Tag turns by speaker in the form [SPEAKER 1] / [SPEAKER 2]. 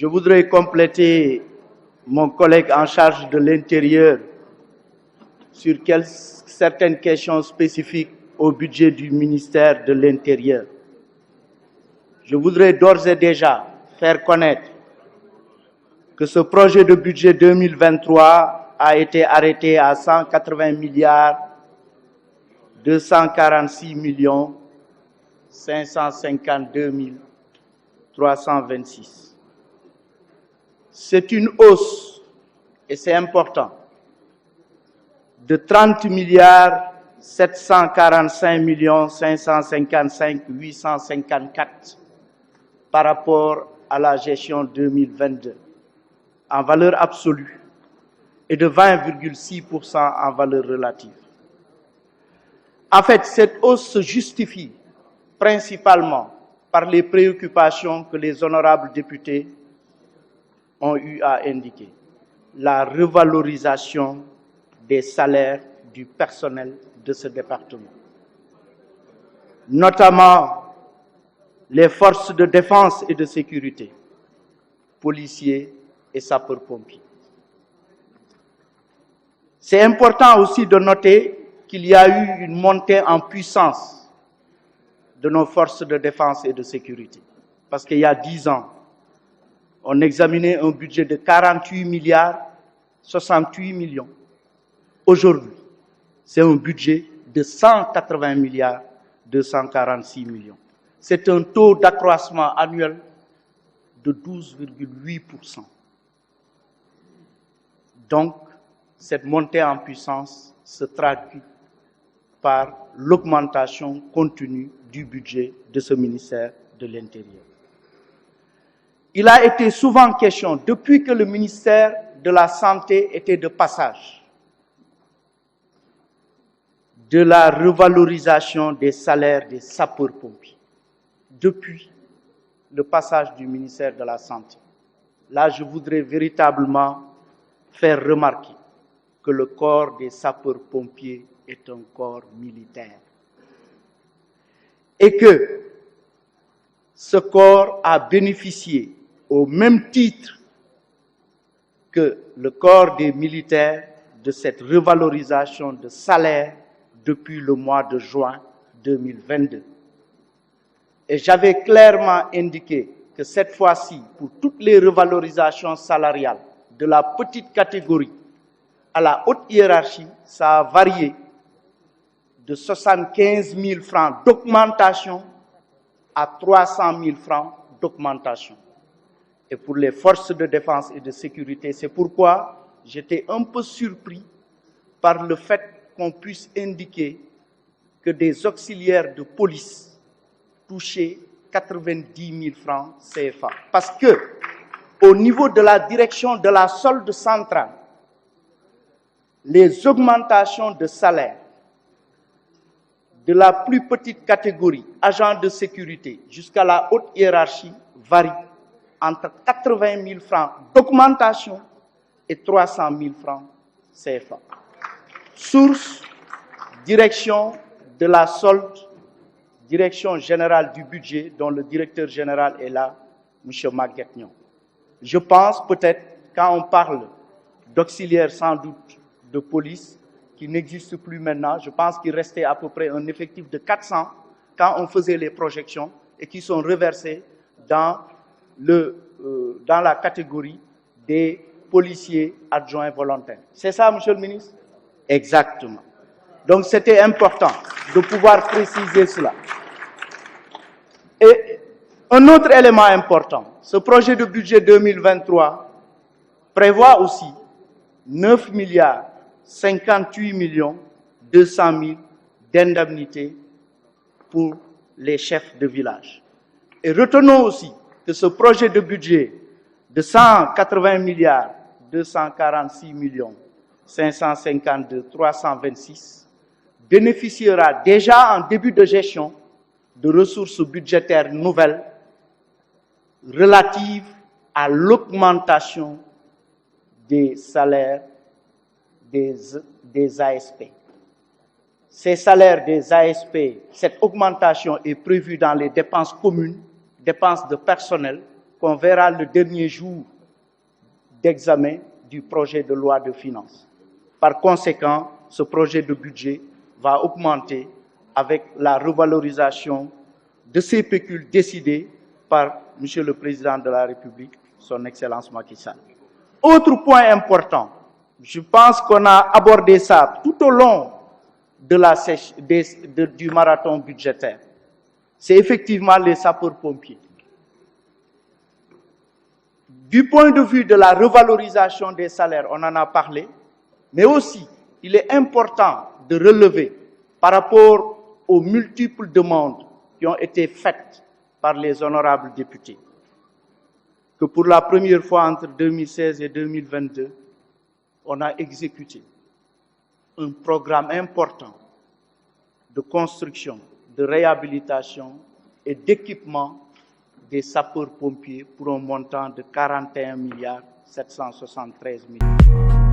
[SPEAKER 1] Je voudrais compléter mon collègue en charge de l'Intérieur sur certaines questions spécifiques au budget du ministère de l'Intérieur. Je voudrais d'ores et déjà faire connaître que ce projet de budget 2023 a été arrêté à 180 milliards 246 millions 552 326. C'est une hausse, et c'est important, de 30 milliards 745 millions 555 854 par rapport à la gestion 2022 en valeur absolue et de 20,6% en valeur relative. En fait, cette hausse se justifie principalement par les préoccupations que les honorables députés ont eu à indiquer. La revalorisation des salaires du personnel de ce département, notamment les forces de défense et de sécurité, policiers et sapeurs-pompiers. C'est important aussi de noter qu'il y a eu une montée en puissance de nos forces de défense et de sécurité. Parce qu'il y a 10 ans, on examinait un budget de 48 milliards 68 millions. Aujourd'hui, c'est un budget de 180 milliards 246 millions. C'est un taux d'accroissement annuel de 12,8%. Donc, cette montée en puissance se traduit par l'augmentation continue du budget de ce ministère de l'Intérieur. Il a été souvent question, depuis que le ministère de la Santé était de passage, de la revalorisation des salaires des sapeurs-pompiers, depuis le passage du ministère de la Santé. Là, je voudrais véritablement faire remarquer que le corps des sapeurs-pompiers est un corps militaire et que ce corps a bénéficié au même titre que le corps des militaires de cette revalorisation de salaire depuis le mois de juin 2022. Et j'avais clairement indiqué que cette fois-ci, pour toutes les revalorisations salariales de la petite catégorie à la haute hiérarchie, ça a varié de 75 000 francs d'augmentation à 300 000 francs d'augmentation. Et pour les forces de défense et de sécurité, c'est pourquoi j'étais un peu surpris par le fait qu'on puisse indiquer que des auxiliaires de police touchaient 90 000 francs CFA. Parce que, au niveau de la direction de la solde centrale, les augmentations de salaire de la plus petite catégorie, agents de sécurité, jusqu'à la haute hiérarchie, varient entre 80 000 francs d'augmentation et 300 000 francs CFA. Source, direction de la solde, direction générale du budget, dont le directeur général est là, M. Maguette Niang. Je pense peut-être, quand on parle d'auxiliaires sans doute de police, qui n'existe plus maintenant, je pense qu'il restait à peu près un effectif de 400 quand on faisait les projections et qui sont reversés dans la catégorie des policiers adjoints volontaires. C'est ça, Monsieur le ministre? Exactement. Donc c'était important de pouvoir préciser cela. Et un autre élément important, ce projet de budget 2023 prévoit aussi 9 milliards 58 millions 200 000 d'indemnités pour les chefs de village. Et retenons aussi que ce projet de budget de 180 milliards 246 millions 552 326 bénéficiera déjà en début de gestion de ressources budgétaires nouvelles relatives à l'augmentation des salaires des ASP. Ces salaires des ASP, cette augmentation est prévue dans les dépenses communes, dépenses de personnel, qu'on verra le dernier jour d'examen du projet de loi de finances. Par conséquent, ce projet de budget va augmenter avec la revalorisation de ces pécules décidées par M. le Président de la République, son Excellence Macky Sall. Autre point important, je pense qu'on a abordé ça tout au long de du marathon budgétaire, c'est effectivement les sapeurs-pompiers. Du point de vue de la revalorisation des salaires, on en a parlé, mais aussi, il est important de relever par rapport aux multiples demandes qui ont été faites par les honorables députés, que pour la première fois entre 2016 et 2022, on a exécuté un programme important de construction, de réhabilitation et d'équipement des sapeurs-pompiers pour un montant de 41 773 millions.